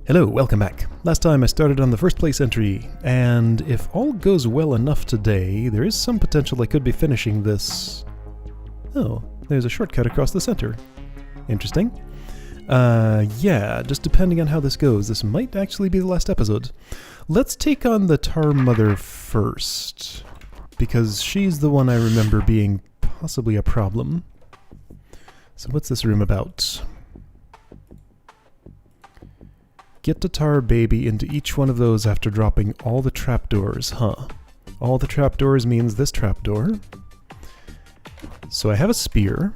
Hello, welcome back. Last time I started on the first place entry, and if all goes well enough today, there is some potential I could be finishing this... Oh, there's a shortcut across the center. Interesting. Yeah, just depending on how this goes, this might actually be the last episode. Let's take on the Tar Mother first, because she's the one I remember being possibly a problem. So what's this room about? Get the tar baby into each one of those after dropping all the trapdoors, huh? All the trapdoors means this trapdoor. So I have a spear.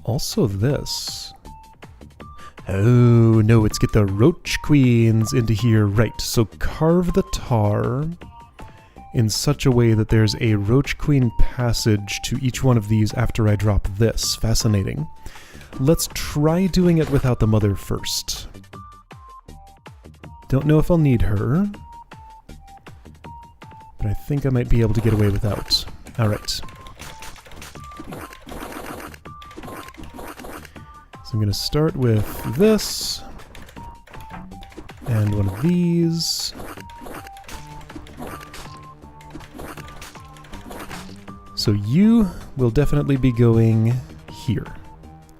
Also this. Oh no, it's get the roach queens into here. Right, so carve the tar in such a way that there's a roach queen passage to each one of these after I drop this. Fascinating. Let's try doing it without the mother first. Don't know if I'll need her, but I think I might be able to get away without. Alright. So I'm going to start with this, and one of these. So you will definitely be going here.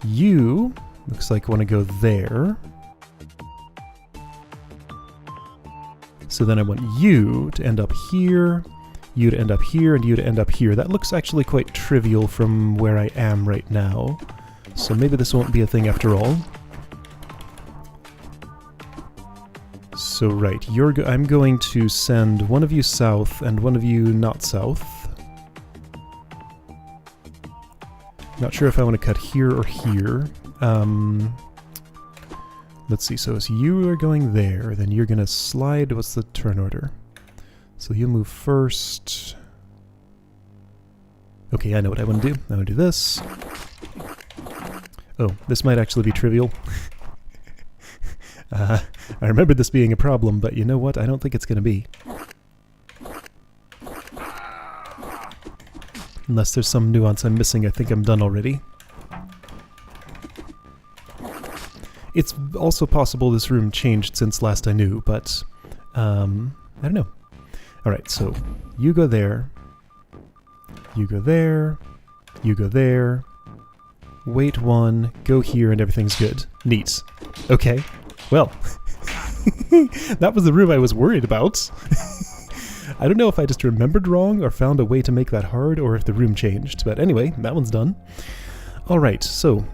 You, looks like want to go there. So then I want you to end up here, you to end up here, and you to end up here. That looks actually quite trivial from where I am right now. So maybe this won't be a thing after all. So right, I'm going to send one of you south and one of you not south. Not sure if I want to cut here or here. Let's see, so as you are going there, then you're going to slide, what's the turn order? So you move first. Okay, I know what I want to do. I want to do this. Oh, this might actually be trivial. I remember this being a problem, but you know what? I don't think it's going to be. Unless there's some nuance I'm missing, I think I'm done already. It's also possible this room changed since last I knew, but I don't know. Alright, so you go there, you go there, you go there, wait one, go here, and everything's good. Neat. Okay, well, that was the room I was worried about. I don't know if I just remembered wrong or found a way to make that hard or if the room changed, but anyway, that one's done. Alright, so,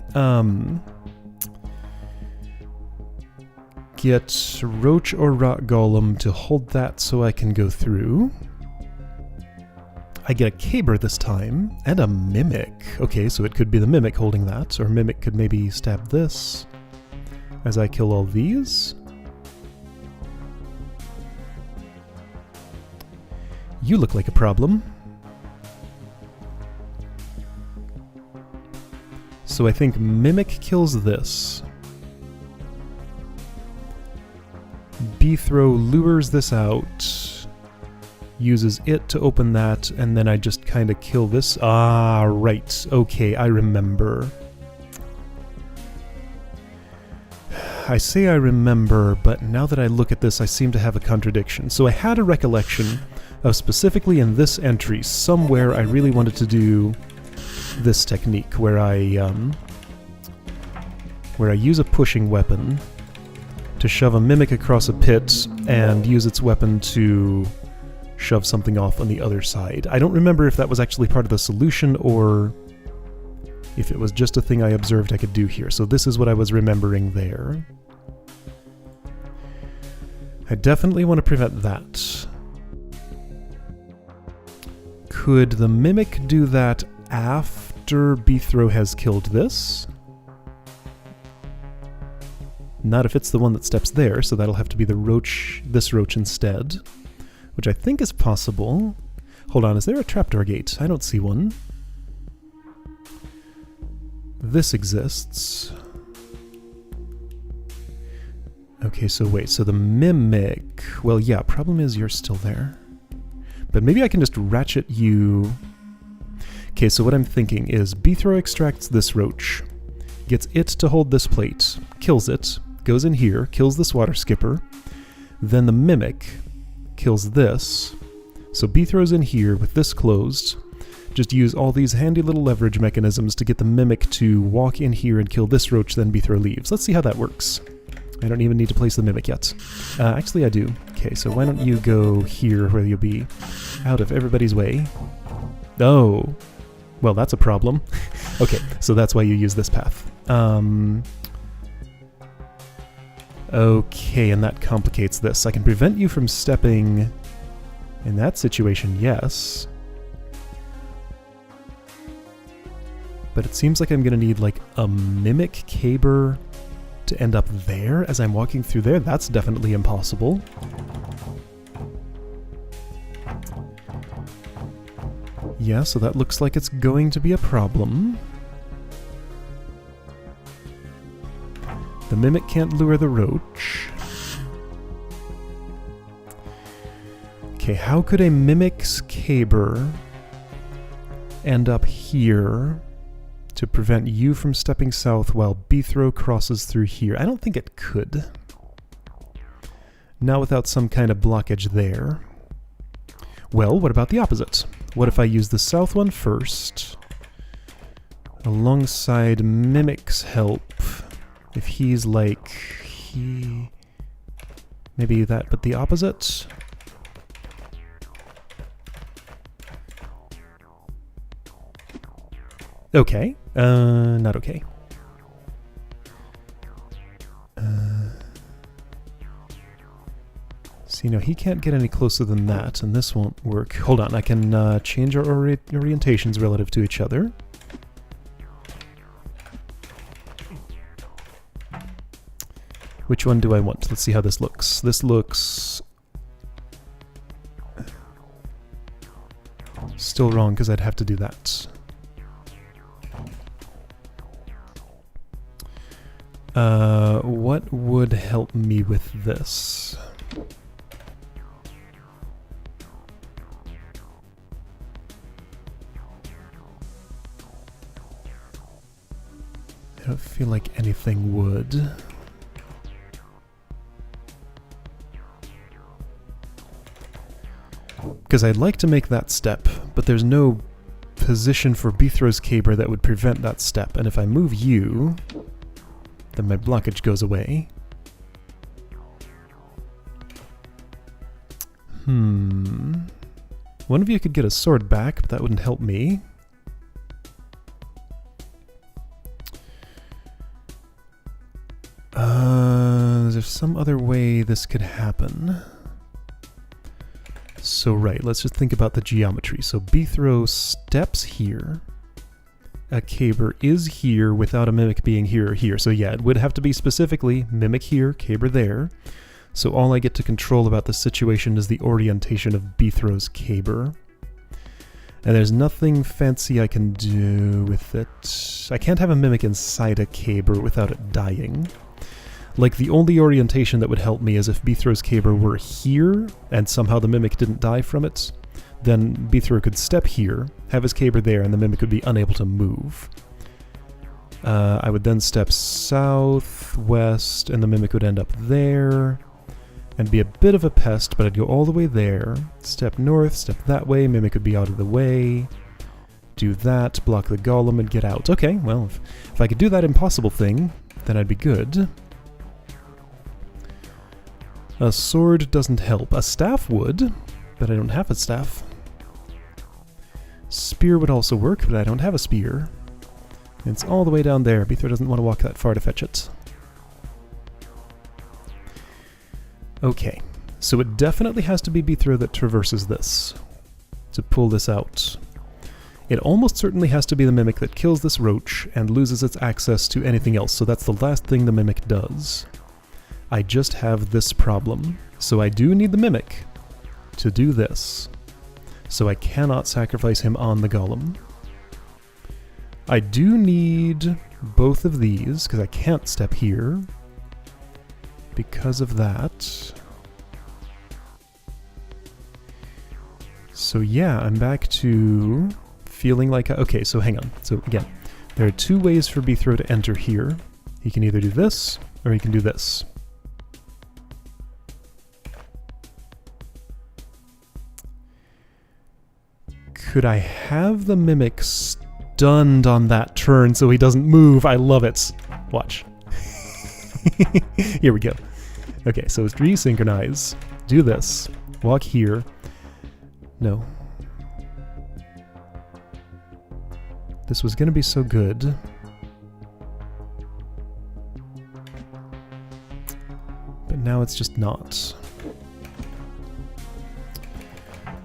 get Roach or Rock Golem to hold that so I can go through. I get a Caber this time, and a Mimic. Okay, so it could be the Mimic holding that, or Mimic could maybe stab this as I kill all these. You look like a problem. So I think Mimic kills this. Bthrow lures this out, uses it to open that, and then I just kind of kill this. Ah, right. Okay, I remember. I say I remember, but now that I look at this, I seem to have a contradiction. So I had a recollection of specifically in this entry, somewhere I really wanted to do this technique, where I use a pushing weapon to shove a Mimic across a pit and use its weapon to shove something off on the other side. I don't remember if that was actually part of the solution or if it was just a thing I observed I could do here. So this is what I was remembering there. I definitely want to prevent that. Could the Mimic do that after Bthrow has killed this? Not if it's the one that steps there, so that'll have to be the roach, this roach instead, which I think is possible. Hold on, is there a trapdoor gate? I don't see one. This exists. Okay, so wait, so the Mimic... Well, yeah, problem is you're still there. But maybe I can just ratchet you... Okay, so what I'm thinking is Bthrow extracts this roach, gets it to hold this plate, kills it, goes in here, kills this water skipper. Then the Mimic kills this. So Beethro's in here with this closed. Just use all these handy little leverage mechanisms to get the Mimic to walk in here and kill this roach, then Beethro leaves. Let's see how that works. I don't even need to place the Mimic yet. Actually, I do. Okay, so why don't you go here where you'll be out of everybody's way. Oh. Well, that's a problem. Okay, so that's why you use this path. Okay, and that complicates this. I can prevent you from stepping in that situation, yes. But it seems like I'm going to need like a Mimic Caber to end up there as I'm walking through there. That's definitely impossible. Yeah, so that looks like it's going to be a problem. The Mimic can't lure the roach. Okay, how could a Mimic's Caber end up here to prevent you from stepping south while Beethro crosses through here? I don't think it could. Not without some kind of blockage there. Well, what about the opposite? What if I use the south one first, alongside Mimic's help? If he's like, maybe that, but the opposite? Okay, not okay. See, no, he can't get any closer than that, and this won't work. Hold on, I can change our orientations relative to each other. Which one do I want? Let's see how this looks. This looks still wrong because I'd have to do that. What would help me with this? I don't feel like anything would. Because I'd like to make that step, but there's no position for Beethro's Caber that would prevent that step, and if I move you, then my blockage goes away. One of you could get a sword back, but that wouldn't help me. Is there some other way this could happen? So right, let's just think about the geometry. So Beethro steps here. A Caber is here without a Mimic being here or here. So yeah, it would have to be specifically Mimic here, Caber there. So all I get to control about the situation is the orientation of Beethro's Caber. And there's nothing fancy I can do with it. I can't have a Mimic inside a Caber without it dying. Like, the only orientation that would help me is if Beethro's Caber were here, and somehow the Mimic didn't die from it, then Beethro could step here, have his Caber there, and the Mimic would be unable to move. I would then step southwest, and the Mimic would end up there, and be a bit of a pest, but I'd go all the way there, step north, step that way, Mimic would be out of the way, do that, block the Golem, and get out. Okay, well, if I could do that impossible thing, then I'd be good. A sword doesn't help. A staff would, but I don't have a staff. Spear would also work, but I don't have a spear. It's all the way down there. Beethro doesn't want to walk that far to fetch it. Okay, so it definitely has to be Beethro that traverses this to pull this out. It almost certainly has to be the Mimic that kills this roach and loses its access to anything else, so that's the last thing the Mimic does. I just have this problem. So I do need the Mimic to do this. So I cannot sacrifice him on the Golem. I do need both of these, because I can't step here. Because of that. So yeah, I'm back to feeling like... Okay, so hang on. So again, there are two ways for Beethro to enter here. He can either do this, Or you can do this. Could I have the Mimic stunned on that turn so he doesn't move? I love it. Watch. Here we go. Okay, so it's resynchronize. Do this. Walk here. No. This was going to be so good. But now it's just not.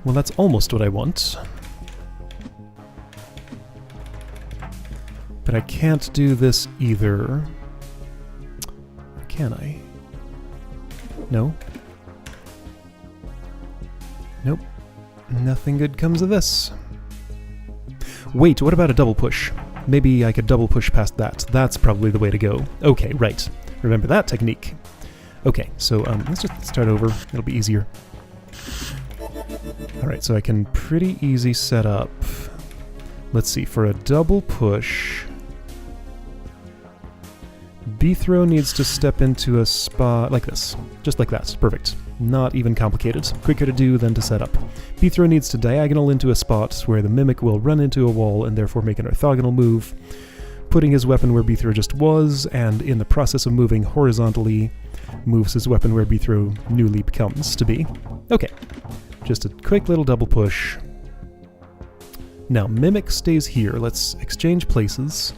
Well, that's almost what I want. But I can't do this either. Can I? No. Nope. Nothing good comes of this. Wait, what about a double push? Maybe I could double push past that. That's probably the way to go. Okay, right. Remember that technique. Okay, so let's just start over. It'll be easier. Alright, so I can pretty easy set up. Let's see, for a double push... B-throw needs to step into a spot like this. Just like that. Perfect. Not even complicated. Quicker to do than to set up. B-throw needs to diagonal into a spot where the Mimic will run into a wall and therefore make an orthogonal move, putting his weapon where B-throw just was, and in the process of moving horizontally, moves his weapon where B-throw newly becomes to be. Okay. Just a quick little double push. Now, Mimic stays here. Let's exchange places.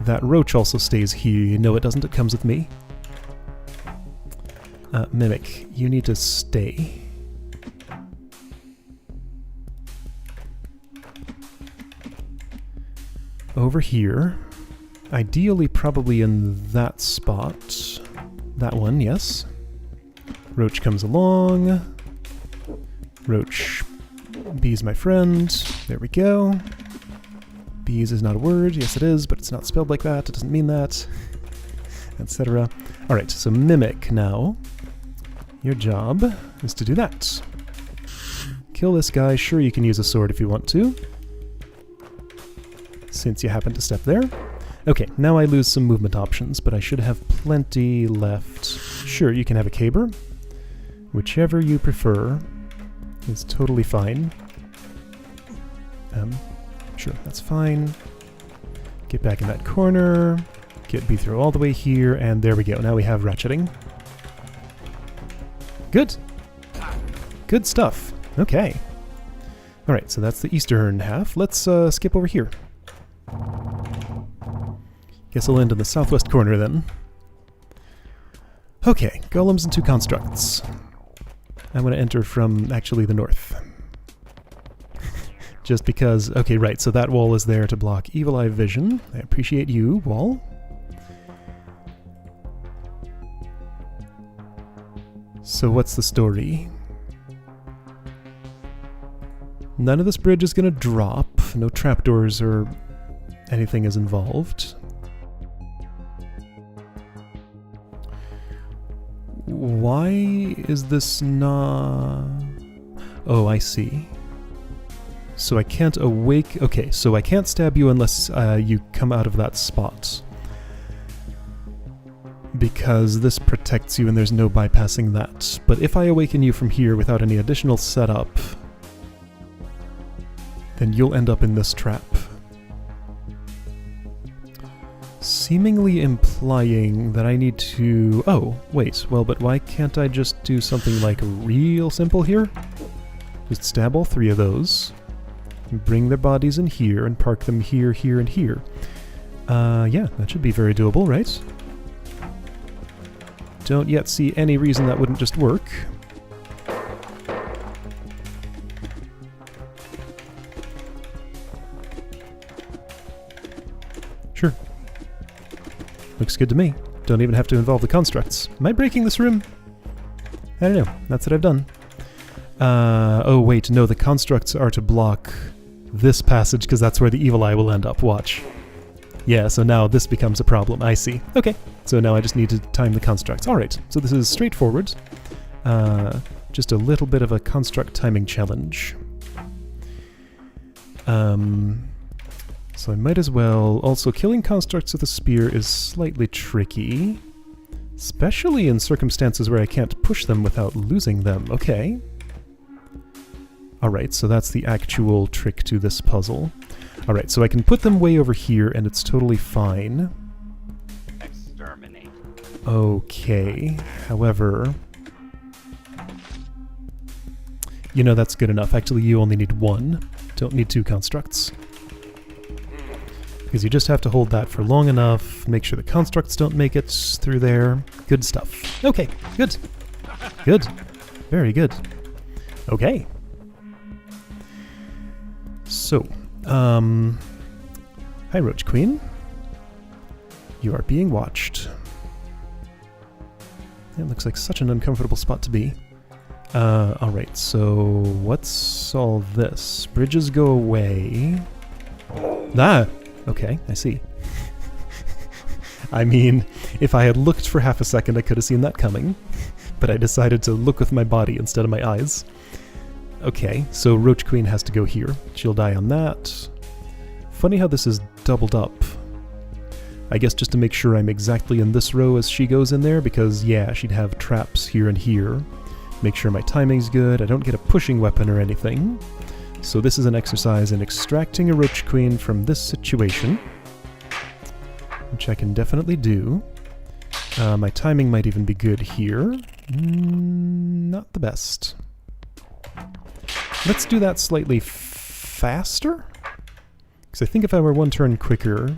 That roach also stays here. No, it doesn't. It comes with me. Mimic, you need to stay. Over here. Ideally, probably in that spot. That one, yes. Roach comes along. Roach, B's my friend. There we go. Bees is not a word. Yes, it is, but it's not spelled like that. It doesn't mean that. Etc. Alright, so Mimic now. Your job is to do that. Kill this guy. Sure, you can use a sword if you want to. Since you happen to step there. Okay, now I lose some movement options, but I should have plenty left. Sure, you can have a caber. Whichever you prefer is totally fine. Sure, that's fine. Get back in that corner. Get B-throw all the way here, and there we go. Now we have ratcheting. Good. Good stuff. Okay. Alright, so that's the eastern half. Let's skip over here. Guess I'll end in the southwest corner then. Okay, golems and two constructs. I'm going to enter from actually the north. Just because, okay, right, so that wall is there to block Evil Eye vision. I appreciate you, wall. So what's the story? None of this bridge is going to drop. No trapdoors or anything is involved. Why is this not... Oh, I see. So I can't awake... Okay, so I can't stab you unless you come out of that spot. Because this protects you and there's no bypassing that. But if I awaken you from here without any additional setup, then you'll end up in this trap. Seemingly implying that I need to... Oh, wait, well, but why can't I just do something like real simple here? Just stab all three of those. Bring their bodies in here and park them here, here, and here. Yeah, that should be very doable, right? Don't yet see any reason that wouldn't just work. Sure. Looks good to me. Don't even have to involve the constructs. Am I breaking this room? I don't know. That's what I've done. Oh wait, no, the constructs are to block this passage because that's where the Evil Eye will end up. Watch. Yeah, so now this becomes a problem. I see. Okay, so now I just need to time the constructs. Alright, so this is straightforward. Just a little bit of a construct timing challenge. So I might as well... Also, killing constructs with a spear is slightly tricky. Especially in circumstances where I can't push them without losing them. Okay. Alright, so that's the actual trick to this puzzle. Alright, so I can put them way over here and it's totally fine. Exterminate. Okay, however... You know, that's good enough. Actually, you only need one. Don't need two constructs. Because you just have to hold that for long enough, make sure the constructs don't make it through there. Good stuff. Okay, good. Good. Very good. Okay. So, hi Roach Queen. You are being watched. It looks like such an uncomfortable spot to be. Alright, so what's all this? Bridges go away. Ah! Okay, I see. I mean, if I had looked for half a second, I could have seen that coming. But I decided to look with my body instead of my eyes. Okay, so Roach Queen has to go here. She'll die on that. Funny how this is doubled up. I guess just to make sure I'm exactly in this row as she goes in there, because yeah, she'd have traps here and here. Make sure my timing's good, I don't get a pushing weapon or anything. So this is an exercise in extracting a Roach Queen from this situation, which I can definitely do. My timing might even be good here. Not the best. Let's do that slightly faster? Because I think if I were one turn quicker,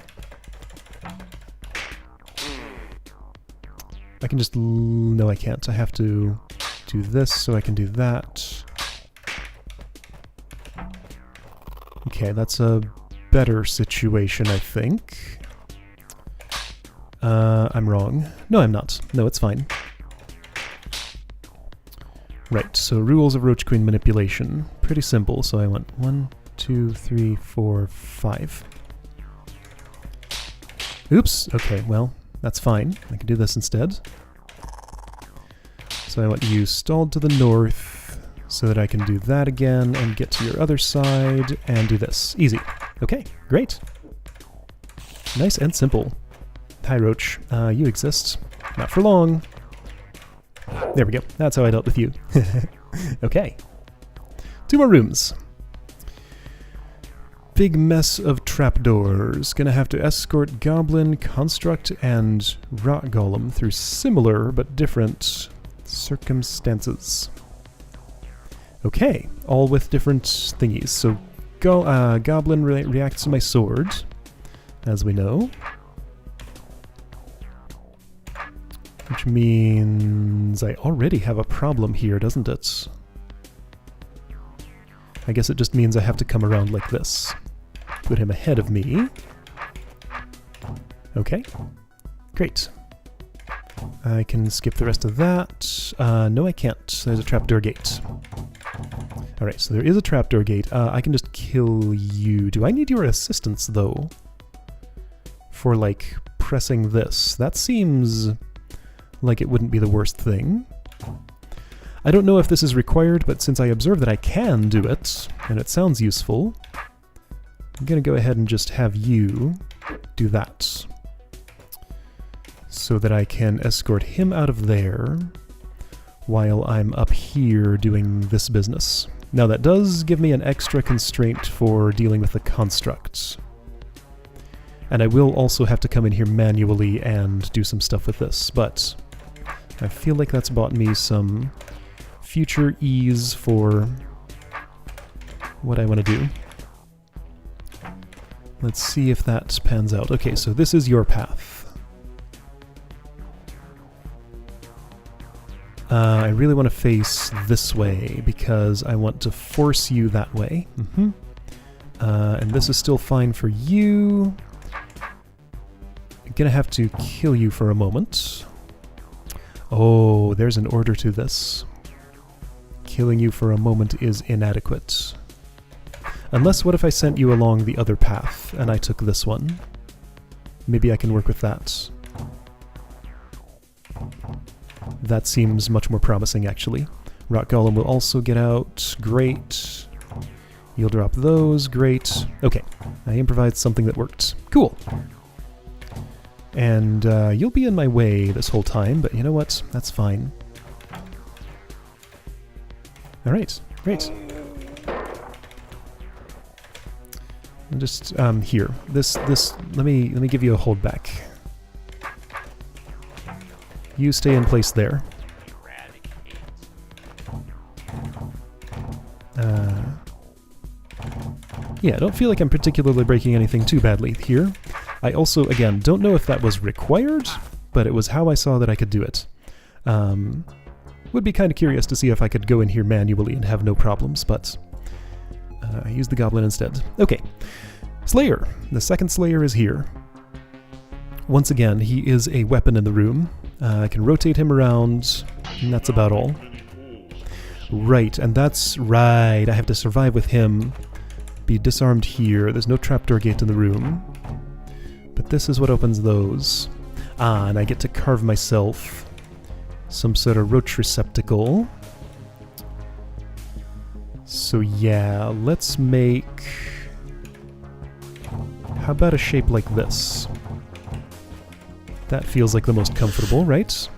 I can just... No, I can't. I have to do this so I can do that. Okay, that's a better situation, I think. I'm wrong. No, I'm not. No, it's fine. Right, so rules of Roach Queen manipulation. Pretty simple, so I want 1, 2, 3, 4, 5. Oops, okay, well, that's fine. I can do this instead. So I want you stalled to the north so that I can do that again and get to your other side and do this. Easy. Okay, great. Nice and simple. Hi, Roach. You exist. Not for long. There we go. That's how I dealt with you. Okay. 2 more rooms. Big mess of trapdoors. Gonna have to escort Goblin, Construct, and Rot Golem through similar but different circumstances. Okay, all with different thingies. So Goblin reacts to my sword, as we know. Which means I already have a problem here, doesn't it? I guess it just means I have to come around like this. Put him ahead of me. Okay. Great. I can skip the rest of that. No, I can't. There's a trapdoor gate. Alright, so there is a trapdoor gate. I can just kill you. Do I need your assistance, though? For, like, pressing this. That seems like it wouldn't be the worst thing. I don't know if this is required, but since I observe that I can do it, and it sounds useful, I'm gonna go ahead and just have you do that. So that I can escort him out of there while I'm up here doing this business. Now that does give me an extra constraint for dealing with the construct. And I will also have to come in here manually and do some stuff with this, but I feel like that's bought me some future ease for what I want to do. Let's see if that pans out. Okay, so this is your path. I really want to face this way because I want to force you that way. And this is still fine for you. I'm gonna have to kill you for a moment. Oh, there's an order to this. Killing you for a moment is inadequate. Unless, what if I sent you along the other path and I took this one? Maybe I can work with that. That seems much more promising, actually. Rot Golem will also get out. Great. You'll drop those. Great. Okay. I improvised something that worked. Cool. And you'll be in my way this whole time, but you know what? That's fine. Alright, great. And just here. This let me give you a hold back. You stay in place there. Yeah, I don't feel like I'm particularly breaking anything too badly here. I also, again, don't know if that was required, but it was how I saw that I could do it. Would be kind of curious to see if I could go in here manually and have no problems, but I used the goblin instead. Okay, Slayer. The second Slayer is here. Once again, he is a weapon in the room. I can rotate him around, and that's about all. Right, and that's right. I have to survive with him. Be disarmed here. There's no trapdoor gate in the room. But this is what opens those. Ah, and I get to carve myself some sort of roach receptacle. So yeah, let's make... How about a shape like this? That feels like the most comfortable, right?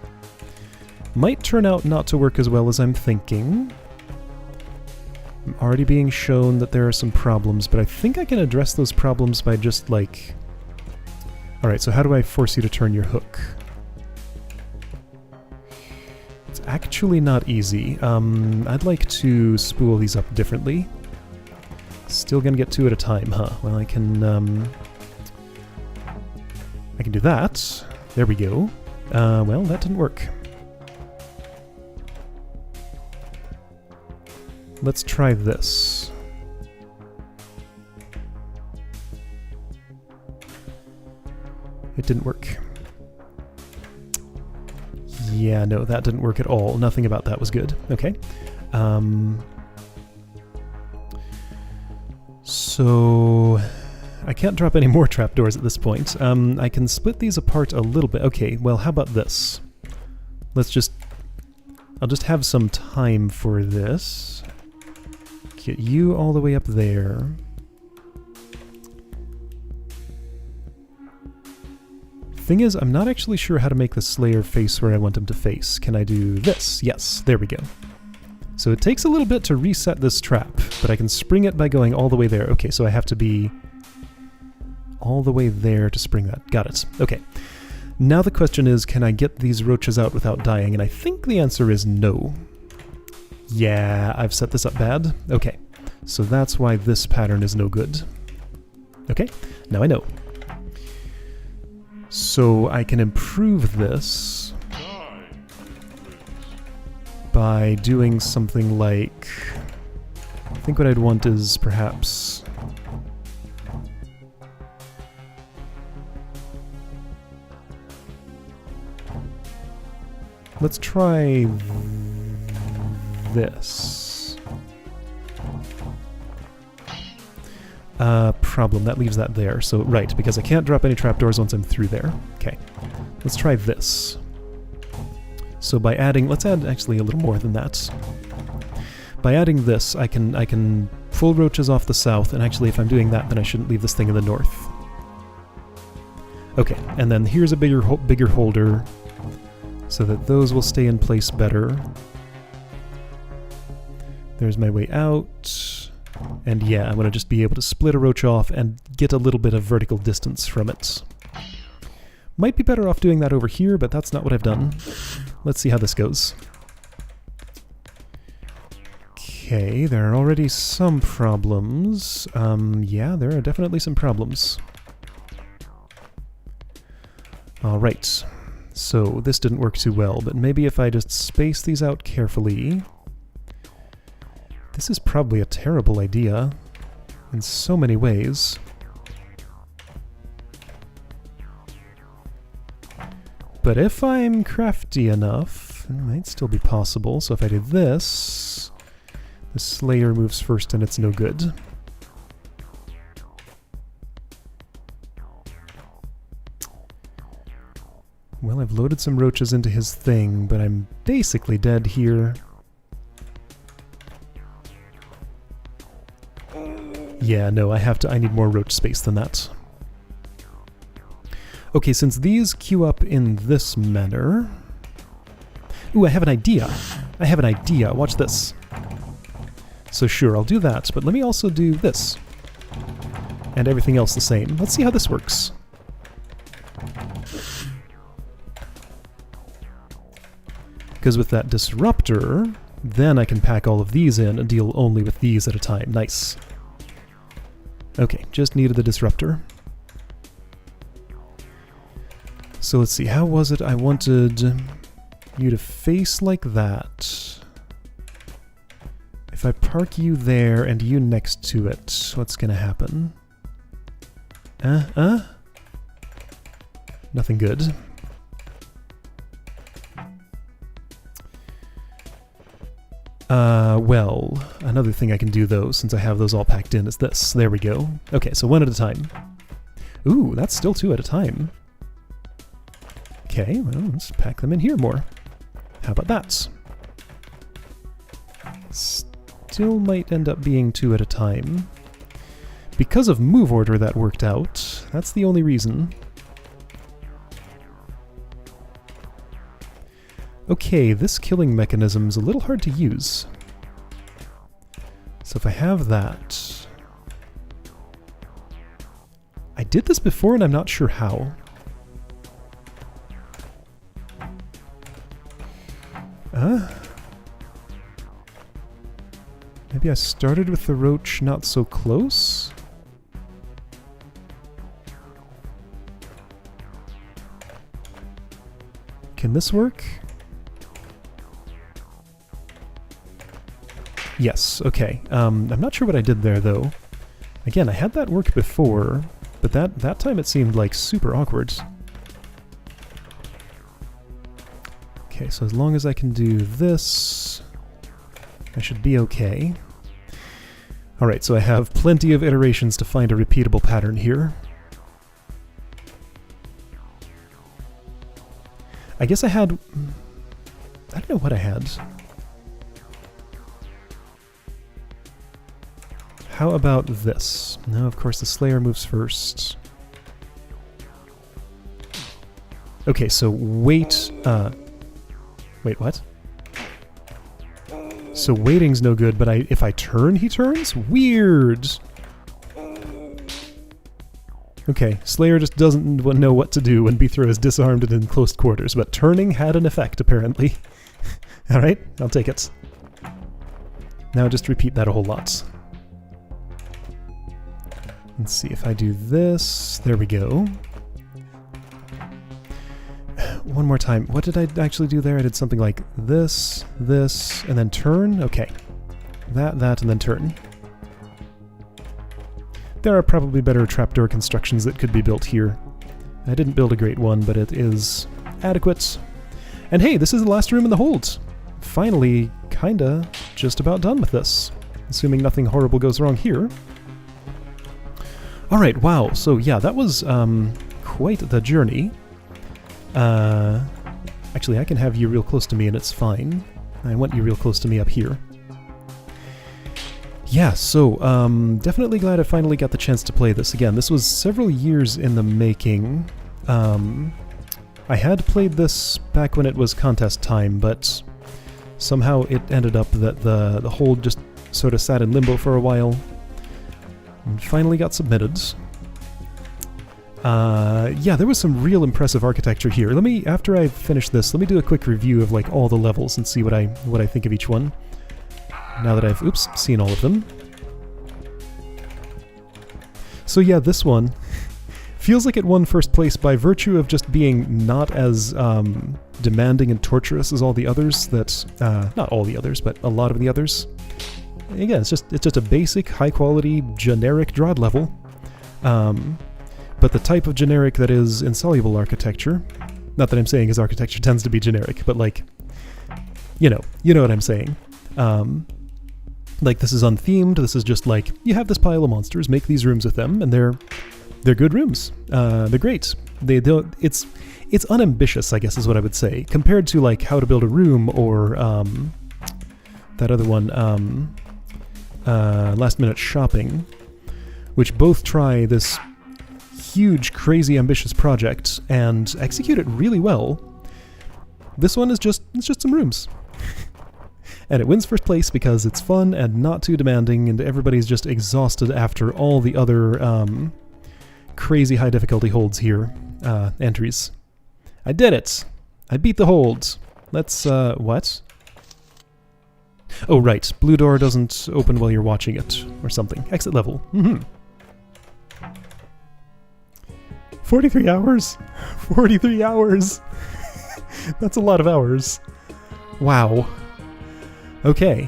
Might turn out not to work as well as I'm thinking. I'm already being shown that there are some problems, but I think I can address those problems by just like... Alright, so how do I force you to turn your hook? It's actually not easy. I'd like to spool these up differently. Still gonna get two at a time, huh? Well, I can do that. There we go. Well, that didn't work. Let's try this. It didn't work. Yeah, no, that didn't work at all. Nothing about that was good. Okay. So... I can't drop any more trapdoors at this point. I can split these apart a little bit. Okay, well, how about this? Let's just... I'll just have some time for this. Get you all the way up there. Thing is, I'm not actually sure how to make the Slayer face where I want him to face. Can I do this? Yes, there we go. So it takes a little bit to reset this trap, but I can spring it by going all the way there. Okay, so I have to be all the way there to spring that. Got it. Okay. Now the question is, can I get these roaches out without dying? And I think the answer is no. Yeah, I've set this up bad. Okay, so that's why this pattern is no good. Okay, now I know. So I can improve this by doing something like... I think what I'd want is perhaps... Let's try this. Problem, that leaves that there. So, right, because I can't drop any trapdoors once I'm through there. Okay, let's try this. So by adding, let's add actually a little more than that. By adding this, I can pull roaches off the south, and actually if I'm doing that, then I shouldn't leave this thing in the north. Okay, and then here's a bigger holder, so that those will stay in place better. There's my way out. And yeah, I'm going to just be able to split a roach off and get a little bit of vertical distance from it. Might be better off doing that over here, but that's not what I've done. Let's see how this goes. Okay, there are already some problems. Yeah, there are definitely some problems. Alright, so this didn't work too well, but maybe if I just space these out carefully... This is probably a terrible idea, in so many ways. But if I'm crafty enough, it might still be possible. So if I do this, the Slayer moves first and it's no good. Well, I've loaded some roaches into his thing, but I'm basically dead here. Yeah, no, I need more roach space than that. Okay, since these queue up in this manner... Ooh, I have an idea. I have an idea. Watch this. So sure, I'll do that, but let me also do this. And everything else the same. Let's see how this works. Because with that disruptor, then I can pack all of these in and deal only with these at a time. Nice. Okay, just needed the disruptor. So let's see, how was it I wanted you to face like that? If I park you there and you next to it, what's gonna happen? Nothing good. Well, another thing I can do though, since I have those all packed in, is this. There we go. Okay, so one at a time. Ooh, that's still two at a time. Okay, well, let's pack them in here more. How about that? Still might end up being two at a time. Because of move order that worked out. That's the only reason. Okay, this killing mechanism is a little hard to use. So if I have that... I did this before and I'm not sure how. Maybe I started with the roach not so close? Can this work? Yes, okay. I'm not sure what I did there, though. Again, I had that work before, but that time it seemed like super awkward. Okay, so as long as I can do this, I should be okay. Alright, so I have plenty of iterations to find a repeatable pattern here. I guess I had... I don't know what I had. How about this? No, of course the Slayer moves first. Okay, so wait... wait, what? So waiting's no good, but if I turn, he turns? Weird! Okay, Slayer just doesn't know what to do when Bithro is disarmed and in close quarters, but turning had an effect, apparently. Alright, I'll take it. Now just repeat that a whole lot. Let's see if I do this. There we go. One more time. What did I actually do there? I did something like this, this, and then turn? Okay. That, and then turn. There are probably better trapdoor constructions that could be built here. I didn't build a great one, but it is adequate. And hey, this is the last room in the hold! Finally, kinda, just about done with this. Assuming nothing horrible goes wrong here. Alright, wow, so yeah, that was quite the journey. Actually, I can have you real close to me and it's fine. I want you real close to me up here. Yeah, so, definitely glad I finally got the chance to play this again. This was several years in the making. I had played this back when it was contest time, but somehow it ended up that the hold just sort of sat in limbo for a while. And finally got submitted. Yeah, there was some real impressive architecture here. Let me, after I finish this, let me do a quick review of like all the levels and see what I think of each one. Now that I've, seen all of them. So yeah, this one feels like it won first place by virtue of just being not as demanding and torturous as all the others that, not all the others, but a lot of the others. Again, it's just a basic, high-quality, generic DROD level. But the type of generic that is insoluble architecture, not that I'm saying his architecture tends to be generic, but like, you know what I'm saying. Like, this is unthemed, this is just like, you have this pile of monsters, make these rooms with them, and they're good rooms. They're great. It's unambitious, I guess is what I would say, compared to like How to Build a Room or that other one, Last Minute Shopping, which both try this huge, crazy, ambitious project and execute it really well. This one is just some rooms. And it wins first place because it's fun and not too demanding, and everybody's just exhausted after all the other crazy high difficulty holds here. Entries. I did it! I beat the hold. Let's, what? Oh, right. Blue door doesn't open while you're watching it, or something. Exit level. 43 hours! 43 hours! That's a lot of hours. Wow. Okay.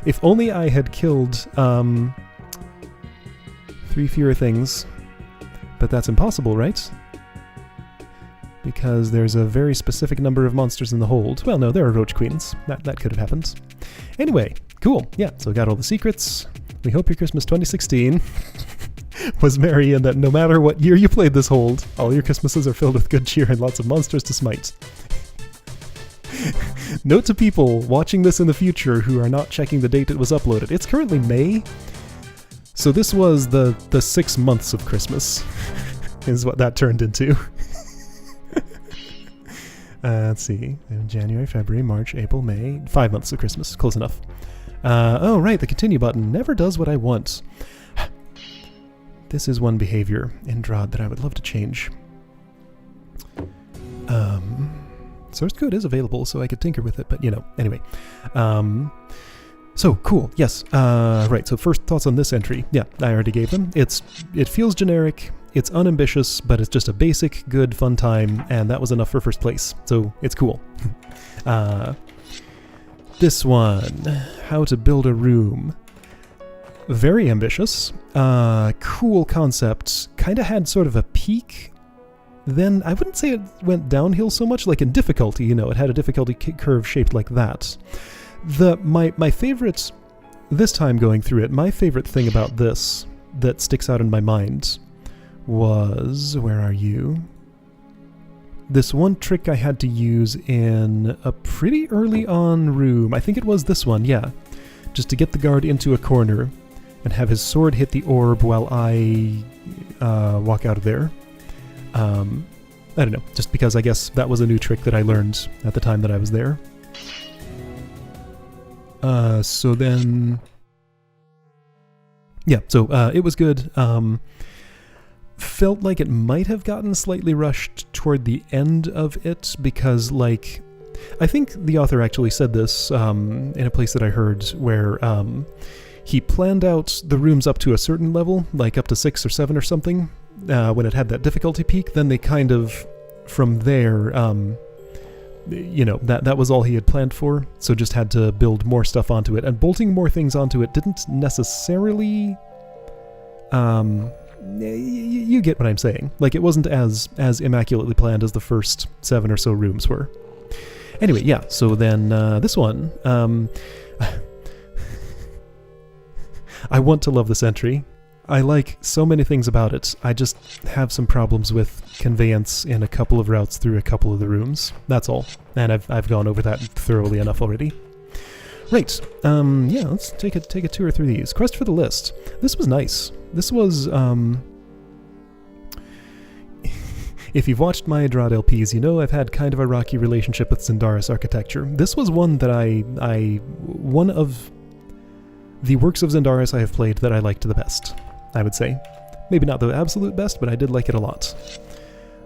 If only I had killed, 3 fewer things. But that's impossible, right? Because there's a very specific number of monsters in the hold. Well, no, there are roach queens. That could have happened. Anyway, cool. Yeah, so got all the secrets. We hope your Christmas 2016 was merry and that no matter what year you played this hold, all your Christmases are filled with good cheer and lots of monsters to smite. Note to people watching this in the future who are not checking the date it was uploaded. It's currently May, so this was the 6 months of Christmas, is what that turned into. Let's see. January, February, March, April, May. 5 months of Christmas. Close enough. Oh, right. The continue button never does what I want. This is one behavior in DROD that I would love to change. Source code is available, so I could tinker with it, but, you know, anyway. So, cool. Yes. Right. So first thoughts on this entry. Yeah, I already gave them. It feels generic. It's unambitious, but it's just a basic, good, fun time, and that was enough for first place. So it's cool. This one, how to build a room. Very ambitious. Cool concept. Kind of had sort of a peak. Then I wouldn't say it went downhill so much, like in difficulty. You know, it had a difficulty curve shaped like that. My favorite, this time going through it, my favorite thing about this that sticks out in my mind was, where are you? This one trick I had to use in a pretty early on room. I think it was this one, yeah. Just to get the guard into a corner and have his sword hit the orb while I walk out of there. I don't know, just because I guess that was a new trick that I learned at the time that I was there. So then... yeah, so it was good. Felt like it might have gotten slightly rushed toward the end of it because, like, I think the author actually said this in a place that I heard where he planned out the rooms up to a certain level, like up to 6 or 7 or something, when it had that difficulty peak. Then they kind of, from there, you know, that was all he had planned for, so just had to build more stuff onto it. And bolting more things onto it didn't necessarily... you get what I'm saying. Like, it wasn't as immaculately planned as the first 7 or so rooms were. Anyway, yeah, so then this one. I want to love this entry. I like so many things about it. I just have some problems with conveyance in a couple of routes through a couple of the rooms. That's all. And I've gone over that thoroughly enough already. Right. Yeah, let's take a tour through these. Quest for the list. This was nice. This was, if you've watched my DROD LPs, you know I've had kind of a rocky relationship with Zendaris architecture. This was one that one of the works of Zendaris I have played that I liked the best, I would say. Maybe not the absolute best, but I did like it a lot.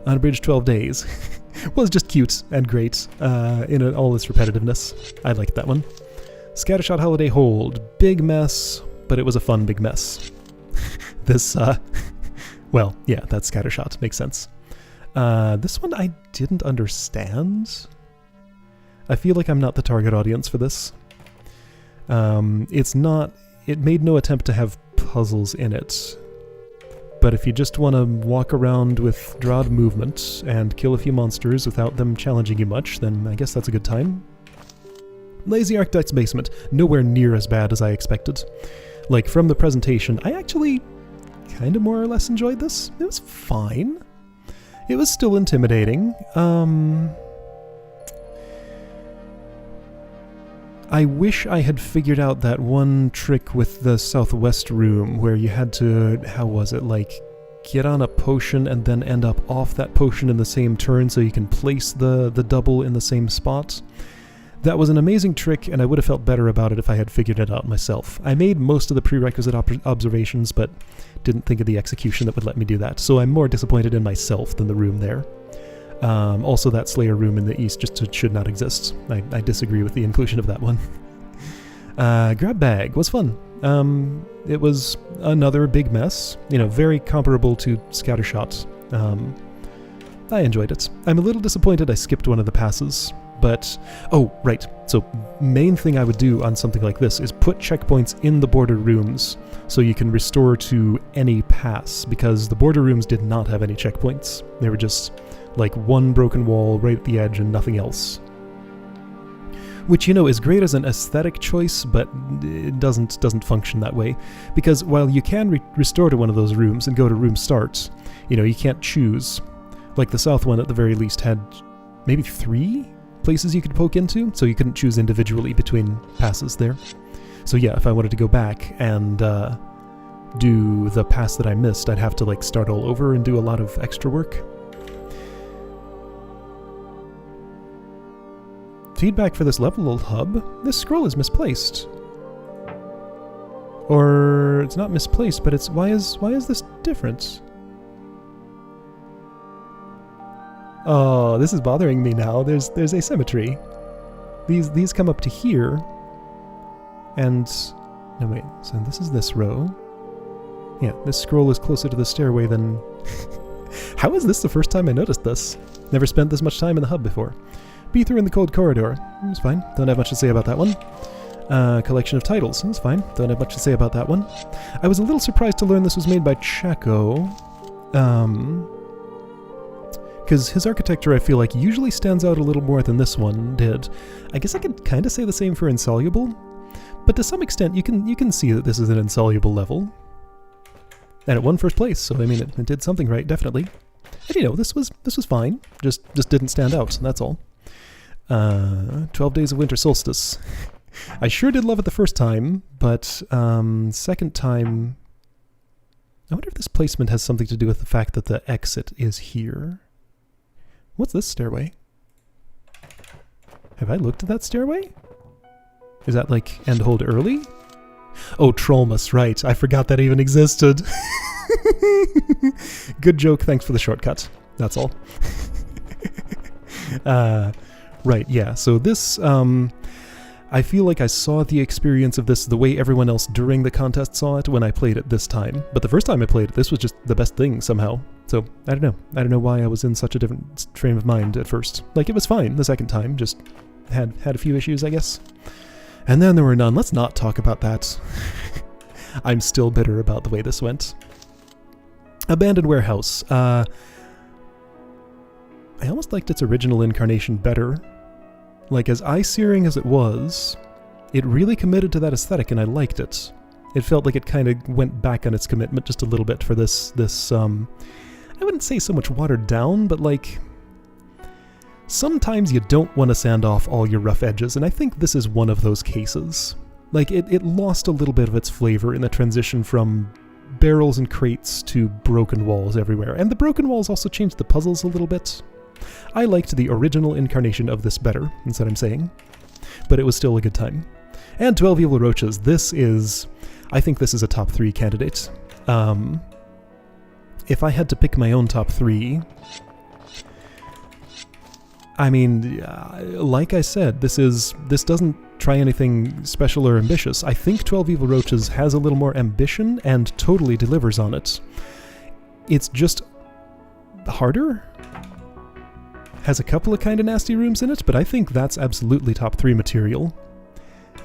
Unabridged 12 Days was just cute and great in all its repetitiveness. I liked that one. Scattershot Holiday Hold. Big mess, but it was a fun big mess. This, well, yeah, that's Scattershot. Makes sense. This one I didn't understand. I feel like I'm not the target audience for this. It made no attempt to have puzzles in it. But if you just want to walk around with DROD movement and kill a few monsters without them challenging you much, then I guess that's a good time. Lazy Architect's Basement. Nowhere near as bad as I expected. Like, from the presentation, I actually kind of more or less enjoyed this. It was fine. It was still intimidating. I wish I had figured out that one trick with the southwest room where you had to, how was it, like, get on a potion and then end up off that potion in the same turn so you can place the double in the same spot. That was an amazing trick, and I would have felt better about it if I had figured it out myself. I made most of the prerequisite observations, but didn't think of the execution that would let me do that, so I'm more disappointed in myself than the room there. Also, that Slayer room in the east just should not exist. I disagree with the inclusion of that one. Grab bag was fun. It was another big mess, very comparable to Scattershot. I enjoyed it. I'm a little disappointed I skipped one of the passes. But, oh, right, so main thing I would do on something like this is put checkpoints in the border rooms so you can restore to any pass, because the border rooms did not have any checkpoints. They were just like one broken wall right at the edge and nothing else. Which, is great as an aesthetic choice, but it doesn't function that way. Because while you can restore to one of those rooms and go to room start, you can't choose. Like the south one at the very least had maybe 3 places you could poke into, so you couldn't choose individually between passes there. So yeah, if I wanted to go back and do the pass that I missed, I'd have to start all over and do a lot of extra work. Feedback for this level hub. This scroll is misplaced. Or it's not misplaced, but it's why is this different? Oh, this is bothering me now. There's asymmetry. These come up to here. And no wait, so this is this row. Yeah, this scroll is closer to the stairway than how is this the first time I noticed this? Never spent this much time in the hub before. Be through in the cold corridor. It's fine. Don't have much to say about that one. Collection of titles. It's fine. Don't have much to say about that one. I was a little surprised to learn this was made by Chaco. Because his architecture, I feel like, usually stands out a little more than this one did. I guess I could kind of say the same for Insoluble, but to some extent, you can see that this is an Insoluble level. And it won first place, so I mean, it did something right, definitely. And this was fine. Just didn't stand out, that's all. 12 Days of Winter Solstice. I sure did love it the first time, but second time, I wonder if this placement has something to do with the fact that the exit is here. What's this stairway? Have I looked at that stairway? Is that end hold early? Oh, Trollmus, right. I forgot that even existed. Good joke, thanks for the shortcut. That's all. Right, yeah, so this, I feel like I saw the experience of this the way everyone else during the contest saw it when I played it this time. But the first time I played it, this was just the best thing somehow. So, I don't know. I don't know why I was in such a different frame of mind at first. It was fine the second time, just had a few issues, I guess. And then there were none. Let's not talk about that. I'm still bitter about the way this went. Abandoned Warehouse. I almost liked its original incarnation better. As eye-searing as it was, it really committed to that aesthetic and I liked it. It felt like it kind of went back on its commitment just a little bit for this I wouldn't say so much watered down, but sometimes you don't want to sand off all your rough edges, and I think this is one of those cases. It lost a little bit of its flavor in the transition from barrels and crates to broken walls everywhere, and the broken walls also changed the puzzles a little bit. I liked the original incarnation of this better, is what I'm saying, but it was still a good time. And 12 Evil Roaches, I think this is a top 3 candidate. If I had to pick my own top 3, I mean, like I said, this doesn't try anything special or ambitious. I think 12 Evil Roaches has a little more ambition and totally delivers on it. It's just harder. Has a couple of kind of nasty rooms in it, but I think that's absolutely top 3 material.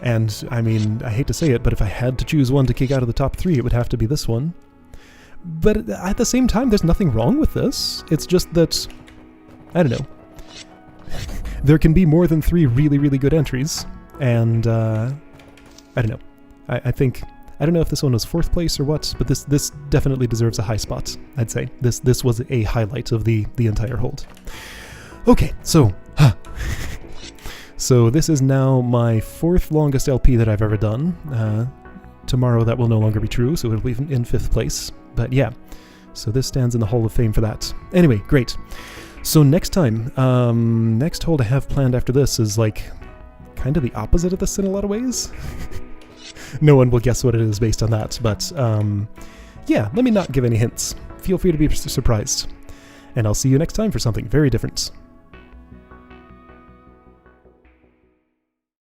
And, I mean, I hate to say it, but if I had to choose one to kick out of the top 3, it would have to be this one. But at the same time, there's nothing wrong with this. It's just that, I don't know. There can be more than 3 really, really good entries, and, I don't know. I think, I don't know if this one was 4th place or what, but this definitely deserves a high spot, I'd say. This was a highlight of the entire hold. Okay, so, so this is now my 4th longest LP that I've ever done. Tomorrow that will no longer be true, so it'll be in 5th place. But yeah, So this stands in the Hall of Fame for that. Anyway, great. So next time, next hole I have planned after this is like kind of the opposite of this in a lot of ways. No one will guess what it is based on that, but yeah, let me not give any hints. Feel free to be surprised. And I'll see you next time for something very different.